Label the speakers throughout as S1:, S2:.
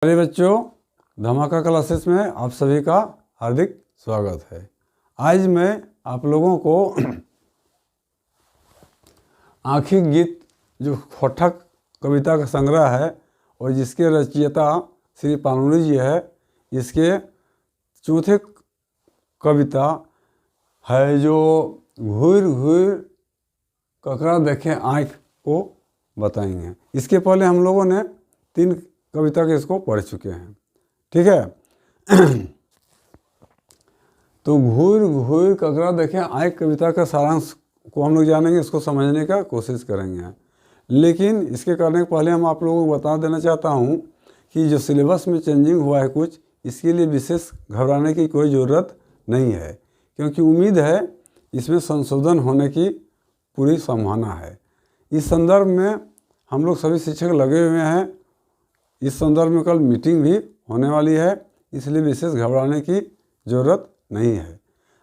S1: प्यारे बच्चों, धमाका क्लासेस में आप सभी का हार्दिक स्वागत है। आज मैं आप लोगों को आँखी गीत जो खोटक कविता का संग्रह है और जिसके रचयिता श्री पाणिनि जी है, इसके चौथे कविता है जो घूर घूर ककरा देखे आँख को बताएंगे। इसके पहले हम लोगों ने 3 कविता के इसको पढ़ चुके हैं, ठीक है। तो घूर घूर ककरा देखें आँख कविता का सारांश को हम लोग जानेंगे, इसको समझने का कोशिश करेंगे। लेकिन इसके करने के पहले हम आप लोगों को बता देना चाहता हूँ कि जो सिलेबस में चेंजिंग हुआ है कुछ, इसके लिए विशेष घबराने की कोई ज़रूरत नहीं है, क्योंकि उम्मीद है इसमें संशोधन होने की पूरी संभावना है। इस संदर्भ में हम लोग सभी शिक्षक लगे हुए हैं। इस संदर्भ में कल मीटिंग भी होने वाली है, इसलिए विशेष घबराने की ज़रूरत नहीं है।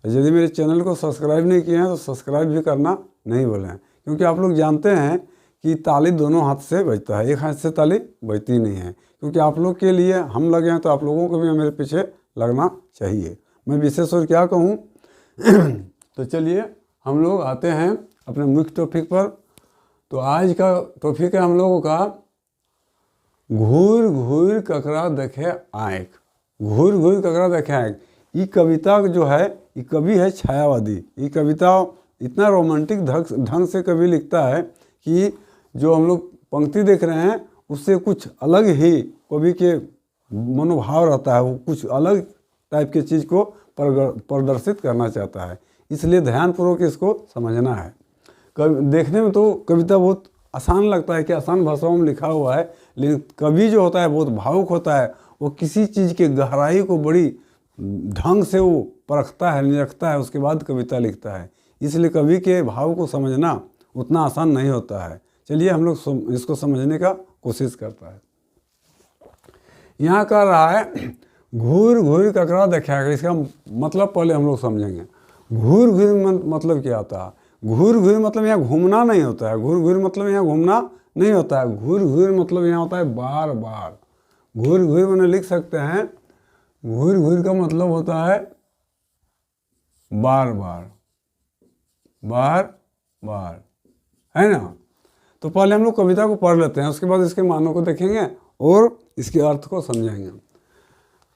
S1: यदि मेरे चैनल को सब्सक्राइब नहीं किए हैं तो सब्सक्राइब भी करना नहीं भूलें, क्योंकि आप लोग जानते हैं कि ताली दोनों हाथ से बजता है, एक हाथ से ताली बजती नहीं है। क्योंकि आप लोग के लिए हम लगे हैं तो आप लोगों को भी मेरे पीछे लगना चाहिए। मैं विशेष और क्या कहूँ तो चलिए हम लोग आते हैं अपने मुख्य टॉपिक पर। तो आज का टॉपिक है हम लोगों का घूर घूर ककरा देखे आँख। घूर घूर ककरा देखे आँख, ये कविता जो है, ये कवि है छायावादी। ये कविता इतना रोमांटिक ढंग से कवि लिखता है कि जो हम लोग पंक्ति देख रहे हैं उससे कुछ अलग ही कवि के मनोभाव रहता है। वो कुछ अलग टाइप की चीज़ को प्रदर्शित करना चाहता है, इसलिए ध्यानपूर्वक इसको समझना है। देखने में तो कविता बहुत आसान लगता है कि आसान भाषाओं में लिखा हुआ है, लेकिन कवि जो होता है बहुत भावुक होता है। वो किसी चीज़ के गहराई को बड़ी ढंग से वो परखता है, निरखता है, उसके बाद कविता लिखता है। इसलिए कवि के भाव को समझना उतना आसान नहीं होता है। चलिए हम लोग इसको समझने का कोशिश करता है। यहाँ कह रहा है घूर घूर ककरा देखा। इसका मतलब पहले हम लोग समझेंगे। घूर घूर मतलब क्या होता है? घूर घूर मतलब यहाँ घूमना नहीं होता है। घूर घूर मतलब यहाँ घूमना नहीं होता है। घूर घूर मतलब यहाँ होता है बार बार। घूर घूर मैंने लिख सकते हैं, घूर घूर का मतलब होता है बार बार, बार बार, है ना। तो पहले हम लोग कविता को पढ़ लेते हैं, उसके बाद इसके मानों को देखेंगे और इसके अर्थ को समझेंगे।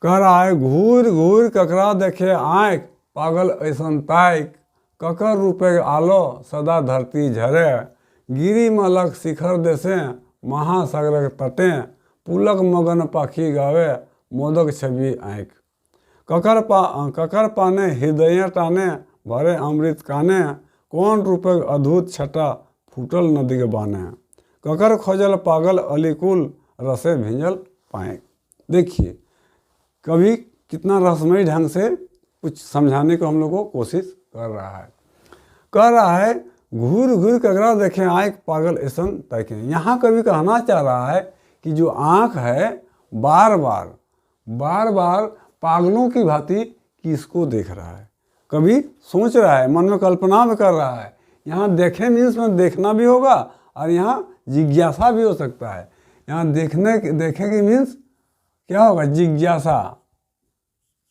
S1: कह रहा है घूर घूर ककरा देखे आँख, पागल ऐसन ताइक, ककर रूपे आलो सदा धरती झरे, गिरी मलक शिखर देसे महासागर तटे, पुलक मगन पाखी गावे मोदक छवि आँख, ककर पाने हृदय टाने, भरे अमृत काने, कौन रूपे अद्भुत छटा फूटल नदी के बाने, ककर खोजल पागल अलिकुल रसे भिंजल पाए। देखिए कवि कितना रहस्यमय ढंग से कुछ समझाने को हम लोग को कोशिश कर रहा है। कह रहा है घूर घूर ककरा देखे आँख, पागल ऐसन ताके। यहाँ कवि कहना चाह रहा है कि जो आँख है बार बार बार बार पागलों की भांति किसको देख रहा है। कवि सोच रहा है, मन में कल्पना में कर रहा है। यहाँ देखे मीन्स में देखना भी होगा और यहाँ जिज्ञासा भी हो सकता है। यहाँ देखेगी मीन्स क्या होगा? जिज्ञासा।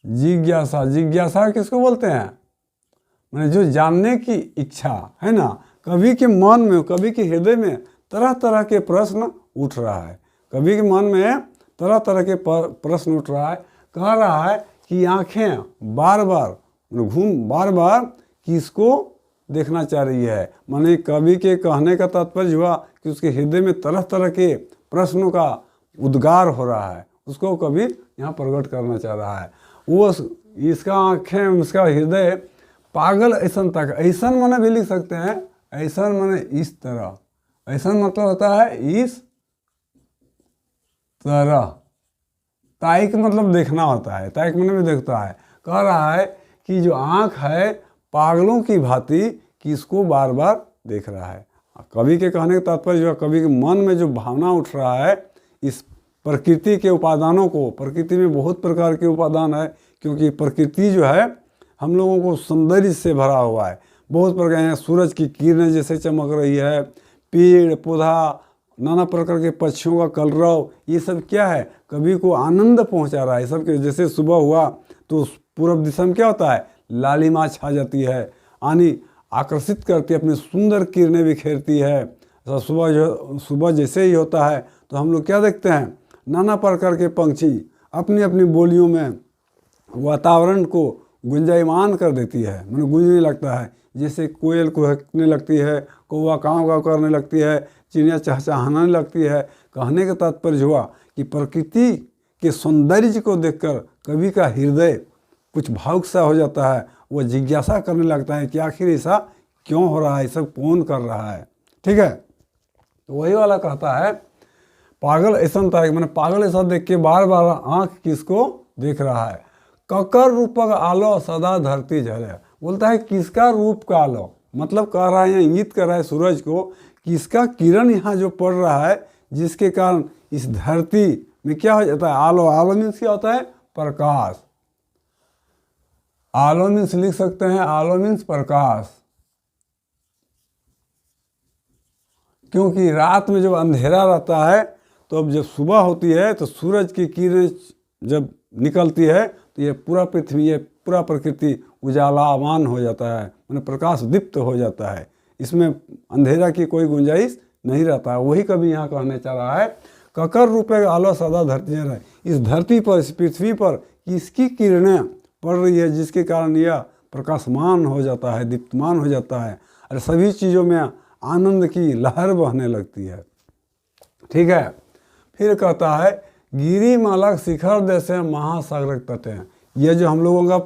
S1: जिज्ञासा जिज्ञासा किसको बोलते हैं? मैंने जो जानने की इच्छा है ना। कवि के मन में, कवि के हृदय में तरह तरह के प्रश्न उठ रहा है। कवि के मन में तरह तरह के प्रश्न उठ रहा है। कह रहा है कि आँखें बार बार किसको देखना चाह रही है। माने कवि के कहने का तात्पर्य हुआ कि उसके हृदय में तरह तरह के प्रश्नों का उद्गार हो रहा है, उसको कवि यहाँ प्रकट करना चाह रहा है। वो इसका आँखें, उसका हृदय पागल ऐसन तक, ऐसन माने भी लिख सकते हैं। ऐसन माने इस तरह, ऐसन मतलब होता है इस तरह। ताइक मतलब देखना होता है, ताइक माने भी देखता है। कह रहा है कि जो आँख है पागलों की भांति किसको बार बार देख रहा है। कवि के कहने का तात्पर्य जो है, कवि के मन में जो भावना उठ रहा है इस प्रकृति के उपादानों को। प्रकृति में बहुत प्रकार के उपादान है, क्योंकि प्रकृति जो है हम लोगों को सौंदर्य से भरा हुआ है। बहुत प्रकार हैं, सूरज की किरणें जैसे चमक रही है, पेड़ पौधा नाना प्रकार के पक्षियों का कलरव, ये सब क्या है, कवि को आनंद पहुंचा रहा है। सब के जैसे सुबह हुआ तो पूर्व दिशा में क्या होता है, लालिमा छा जाती है, आनी आकर्षित करती है, अपनी सुंदर किरणें बिखेरती है। सुबह जैसे ही होता है तो हम लोग क्या देखते हैं, नाना प्रकार के पंछी अपनी अपनी बोलियों में वातावरण को गुंजायमान कर देती है, मतलब गूंजने लगता है। जैसे कोयल कुहकने लगती है, कौवा काँव काँव करने लगती है, चिड़िया चहचहाने लगती है। कहने का तात्पर्य हुआ कि प्रकृति के सौंदर्य को देखकर कवि का हृदय कुछ भावुक सा हो जाता है। वह जिज्ञासा करने लगता है कि आखिर ऐसा क्यों हो रहा है, सब कौन कर रहा है। ठीक है, तो वही वाला कहता है पागल ऐसा होता है, मैंने पागल ऐसा देख के बार बार आँख किसको देख रहा है। ककर रूपक आलो सदा धरती झरे, बोलता है किसका रूप का आलो, मतलब कह रहा है, यहाँ इंगित कर रहा है सूरज को, किसका किरण यहाँ जो पड़ रहा है, जिसके कारण इस धरती में क्या हो जाता है, आलो। आलो मीन्स क्या होता है, प्रकाश। आलो मीन्स लिख सकते हैं, आलो मीन्स प्रकाश। क्योंकि रात में जब अंधेरा रहता है तो अब जब सुबह होती है तो सूरज की किरणें जब निकलती है तो ये पूरा पृथ्वी, ये पूरा प्रकृति उजालामान हो जाता है, मतलब प्रकाश दीप्त हो जाता है। इसमें अंधेरा की कोई गुंजाइश नहीं रहता है। वही कभी यहाँ कहने चाह रहा है, ककर रूपे आलो सदा धरती है, इस धरती पर, इस पृथ्वी पर किसकी किरणें पड़ रही है, जिसके कारण यह प्रकाशमान हो जाता है, दीप्तमान हो जाता है, और सभी चीज़ों में आनंद की लहर बहने लगती है। ठीक है, फिर कहता है गिरिमालक शिखर जैसे महासागर तट हैं। यह जो हम लोगों का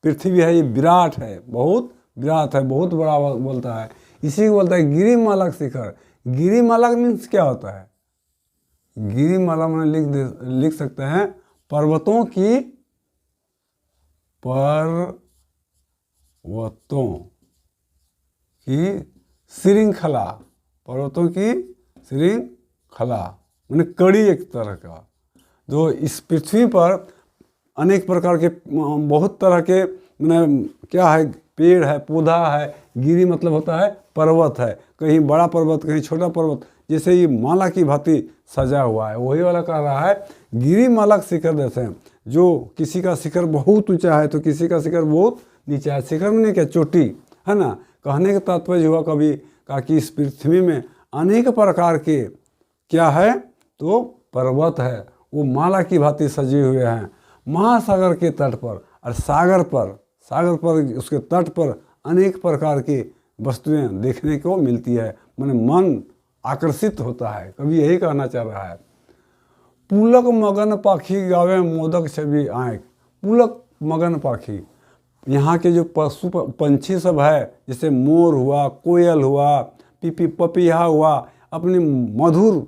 S1: पृथ्वी है, ये विराट है, बहुत विराट है, बहुत बड़ा बोलता है। इसी को बोलता है गिरिमालक शिखर। गिरिमालक मीन्स क्या होता है, गिरिमाला में लिख सकते हैं पर्वतों की श्रृंखला, पर्वतों की श्रृंखला, मैंने कड़ी एक तरह का, जो इस पृथ्वी पर अनेक प्रकार के, बहुत तरह के, मैंने क्या है, पेड़ है, पौधा है। गिरी मतलब होता है पर्वत है, कहीं बड़ा पर्वत, कहीं छोटा पर्वत, जैसे ये माला की भांति सजा हुआ है। वही वाला कह रहा है गिरिमालक शिखर जैसे हैं, जो किसी का शिखर बहुत ऊंचा है तो किसी का शिखर बहुत नीचा है। शिखर में क्या, चोटी है ना। कहने का तात्पर्य हुआ कभी कहा कि इस पृथ्वी में अनेक प्रकार के क्या है, तो पर्वत है, वो माला की भांति सजे हुए हैं महासागर के तट पर। और सागर पर उसके तट पर अनेक प्रकार की वस्तुएं देखने को मिलती है, माने मन आकर्षित होता है। कभी यही कहना चाह रहा है। पुलक मगन पाखी गावे मोदक छवि आँख। पुलक मगन पाखी, यहाँ के जो पशु पंछी सब है, जैसे मोर हुआ, कोयल हुआ, पपीहा हुआ, अपनी मधुर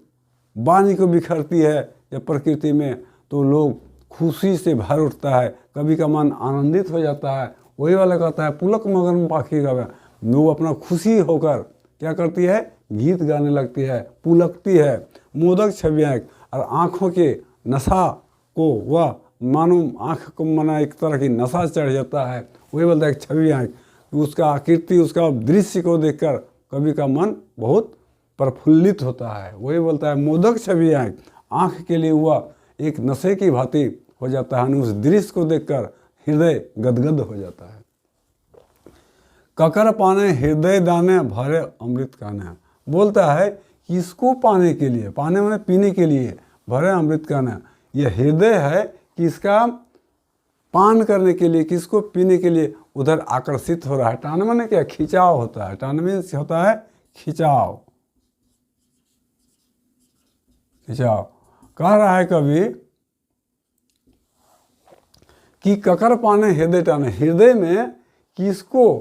S1: वाणी को बिखरती है जब प्रकृति में, तो लोग खुशी से भर उठता है, कभी का मन आनंदित हो जाता है। वही वाला कहता है पुलक मगन पाखी गावे, वो अपना खुशी होकर क्या करती है, गीत गाने लगती है, पुलकती है। मोदक छवि आँख, और आँखों के नशा को वह मानो आँख को मना एक तरह की नशा चढ़ जाता है। वही बोलता है छवि आँख, उसका आकृति, उसका दृश्य को देखकर कवि का मन बहुत प्रफुल्लित होता है। वही बोलता है मोदक छवि आँख, आँख के लिए वह एक नशे की भांति हो जाता है, उस दृश्य को देखकर हृदय गदगद हो जाता है। ककर पाने हृदय दाने भरे अमृत काने, बोलता है किसको पाने के लिए, पाने माने पीने के लिए, भरे अमृत काने, यह हृदय है किसका पान करने के लिए, किसको पीने के लिए उधर आकर्षित हो रहा है। टान माने क्या, खिंचाव होता है, टान मीन्स होता है खिंचाव। कह रहा है कवि कि ककर पाने हृदय टाने, हृदय में किसको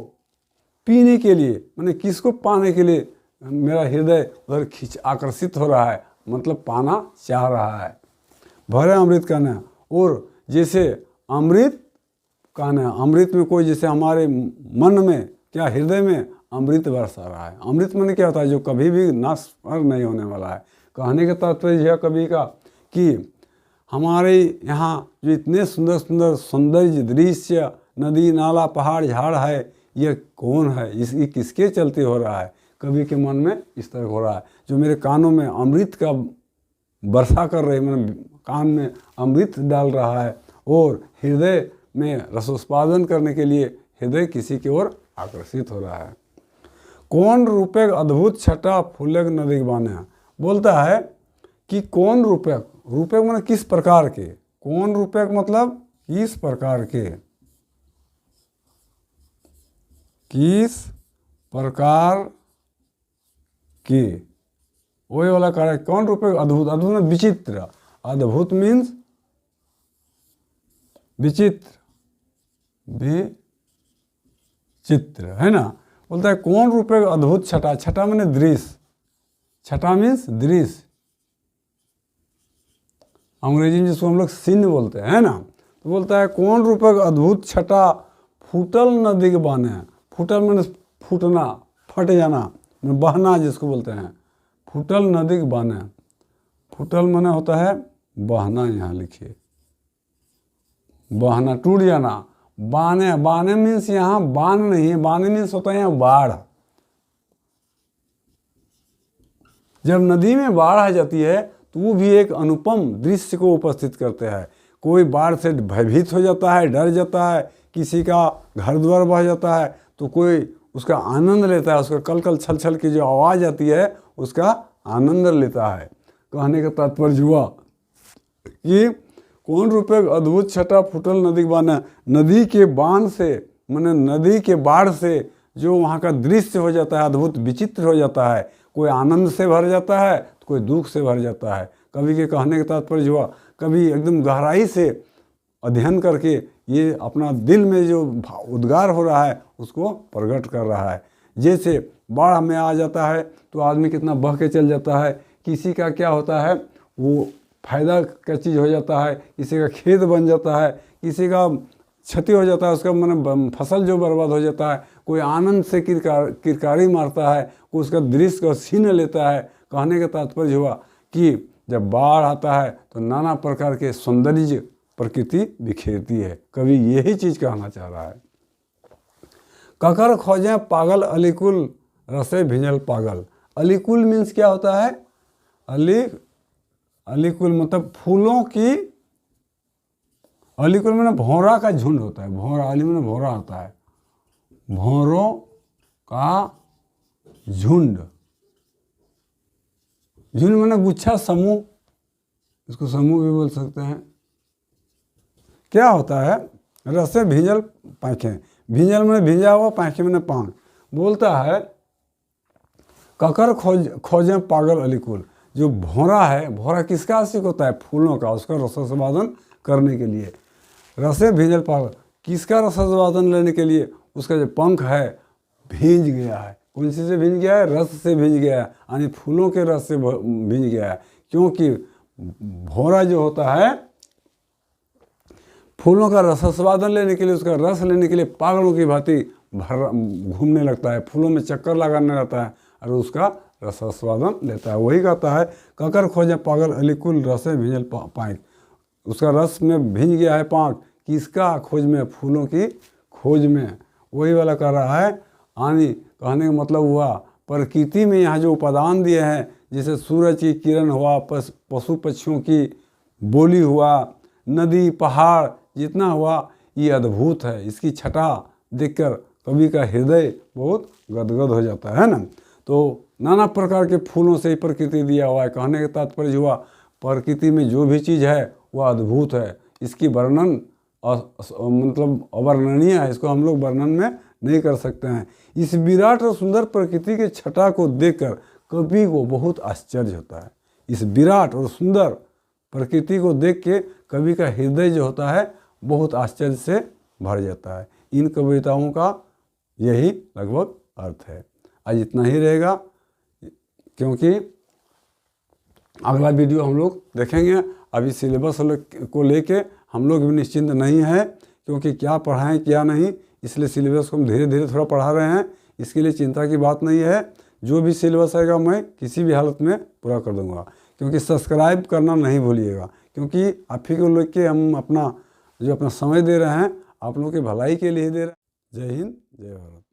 S1: पीने के लिए, माने किसको पाने के लिए मेरा हृदय उधर आकर्षित हो रहा है, मतलब पाना चाह रहा है। भरे अमृत कहना, और जैसे अमृत कहना, अमृत में कोई, जैसे हमारे मन में क्या, हृदय में अमृत बरसा रहा है। अमृत माने क्या होता है, जो कभी भी नाश नहीं होने वाला है। कहने का तात्पर्य यह कवि का कि हमारे यहाँ जो इतने सुंदर सुंदर सौंदर्य दृश्य, नदी नाला पहाड़ झाड़ है, यह कौन है, ये किसके चलते हो रहा है। कवि के मन में इस तरह हो रहा है। जो मेरे कानों में अमृत का वर्षा कर रही, मैंने कान में अमृत डाल रहा है और हृदय में रसोत्पादन करने के लिए हृदय किसी की ओर आकर्षित हो रहा है। कौन रूपक अद्भुत छटा फूलक नदी बाने, बोलता है कि कौन रूपक, रूपक मतलब किस प्रकार के, कौन रूपक मतलब किस प्रकार के, किस प्रकार के, वही वाला कह रहा है। कौन रूपक अद्भुत, अद्भुत में विचित्र, अद्भुत मीन्स विचित्र, विचित्र है ना। बोलता है कौन रूपक अद्भुत छटा, छटा मैंने दृश्य, छटा मीन्स दृश्य, अंग्रेजी में जिसको हम लोग सीन बोलते हैं ना। तो बोलता है कौन रूपक अद्भुत छटा फूटल नदी के बाने, फूटल मैंने फूटना, फट जाना, बहना जिसको बोलते हैं, फूटल नदी के बाने, फूटल माने होता है बहना, यहाँ लिखिए बहना, टूट जाना। बाने, बाने मीन्स यहाँ बान नहीं है, बाने मीन्स होता है यहाँ बाढ़। जब नदी में बाढ़ आ जाती है तो वो भी एक अनुपम दृश्य को उपस्थित करते हैं। कोई बाढ़ से भयभीत हो जाता है, डर जाता है, किसी का घर द्वार बह जाता है तो कोई उसका आनंद लेता है, उसका कल कल छल छल की जो आवाज़ आती है उसका आनंद लेता है। कहने का तात्पर्य हुआ कि कौन रूपक अद्भुत छटा फुटल नदी के बान, नदी के बान से माने नदी के बाढ़ से जो वहाँ का दृश्य हो जाता है अद्भुत विचित्र हो जाता है। कोई आनंद से भर जाता है तो कोई दुख से भर जाता है। कवि के कहने का तात्पर्य हुआ, कवि एकदम गहराई से अध्ययन करके ये अपना दिल में जो उद्गार हो रहा है उसको प्रकट कर रहा है। जैसे बाढ़ में आ जाता है तो आदमी कितना बह के चल जाता है, किसी का क्या होता है वो फायदा का चीज़ हो जाता है, किसी का खेत बन जाता है, किसी का क्षति हो जाता है, उसका मन फसल जो बर्बाद हो जाता है, कोई आनंद से किरकारी मारता है, कोई उसका दृश्य को छीन लेता है। कहने का तात्पर्य हुआ कि जब बाढ़ आता है तो नाना प्रकार के सौंदर्य प्रकृति बिखेरती है। कवि यही चीज़ कहना चाह रहा है। ककर खोजे पागल अलीकुल रसे भिंजल पागल, अलीकुल मीन्स क्या होता है, अलीकुल मतलब फूलों की, अलीकुल में भौरा का झुंड होता है, भौरा, अली में भौरा होता है, भौरों का झुंड, झुंड माने गुच्छा, समूह, इसको समूह भी बोल सकते हैं। क्या होता है, रसे भिंजल पाँखें, भिंजल में भिंजा हुआ, पाँखें में पाँख। बोलता है ककर खोजे पागल अलीकुल, जो भौरा है, भौरा किसका आशिक होता है, फूलों का, उसका रसस्वादन करने के लिए। रसे भिंजल पागल, किसका रसस्वादन लेने के लिए, उसका जो पंख है भींज गया है। कौन सी से भींज गया है, रस से भींज गया है, यानी फूलों के रस से भींज गया है। क्योंकि भौरा जो होता है फूलों का रसस्वादन लेने के लिए, उसका रस लेने के लिए पागलों की भांति घूमने लगता है, फूलों में चक्कर लगाने लगता है और उसका रसस्वादन लेता है। वही कहता है ककर खोजे पागल अलीकुल रसे भिंजल पाँख, उसका रस में भिंज गया है पाँख, किसका खोज में, फूलों की खोज में। वही वाला कह रहा है। आनी कहने का मतलब हुआ प्रकृति में यहाँ जो उपादान दिए हैं, जैसे सूरज की किरण हुआ, पशु पक्षियों की बोली हुआ, नदी पहाड़ जितना हुआ, ये अद्भुत है। इसकी छटा देखकर कवि का हृदय बहुत गदगद हो जाता है ना। तो नाना प्रकार के फूलों से ही प्रकृति दिया हुआ है। कहने का तात्पर्य हुआ प्रकृति में जो भी चीज़ है वह अद्भुत है, इसकी वर्णन मतलब अवर्णनीय है, इसको हम लोग वर्णन में नहीं कर सकते हैं। इस विराट और सुंदर प्रकृति के छटा को देखकर कवि को बहुत आश्चर्य होता है। इस विराट और सुंदर प्रकृति को देख के कवि का हृदय जो होता है बहुत आश्चर्य से भर जाता है। इन कविताओं का यही लगभग अर्थ है। आज इतना ही रहेगा, क्योंकि अगला वीडियो हम लोग देखेंगे। अभी सिलेबस को लेके हम लोग भी निश्चिंत नहीं है, क्योंकि क्या पढ़ाएं क्या नहीं, इसलिए सिलेबस को हम धीरे धीरे थोड़ा पढ़ा रहे हैं। इसके लिए चिंता की बात नहीं है। जो भी सिलेबस आएगा मैं किसी भी हालत में पूरा कर दूंगा। क्योंकि सब्सक्राइब करना नहीं भूलिएगा, क्योंकि आप ही को लेके हम अपना समय दे रहे हैं, आप लोगों की भलाई के लिए दे रहे हैं। जय हिंद, जय भारत।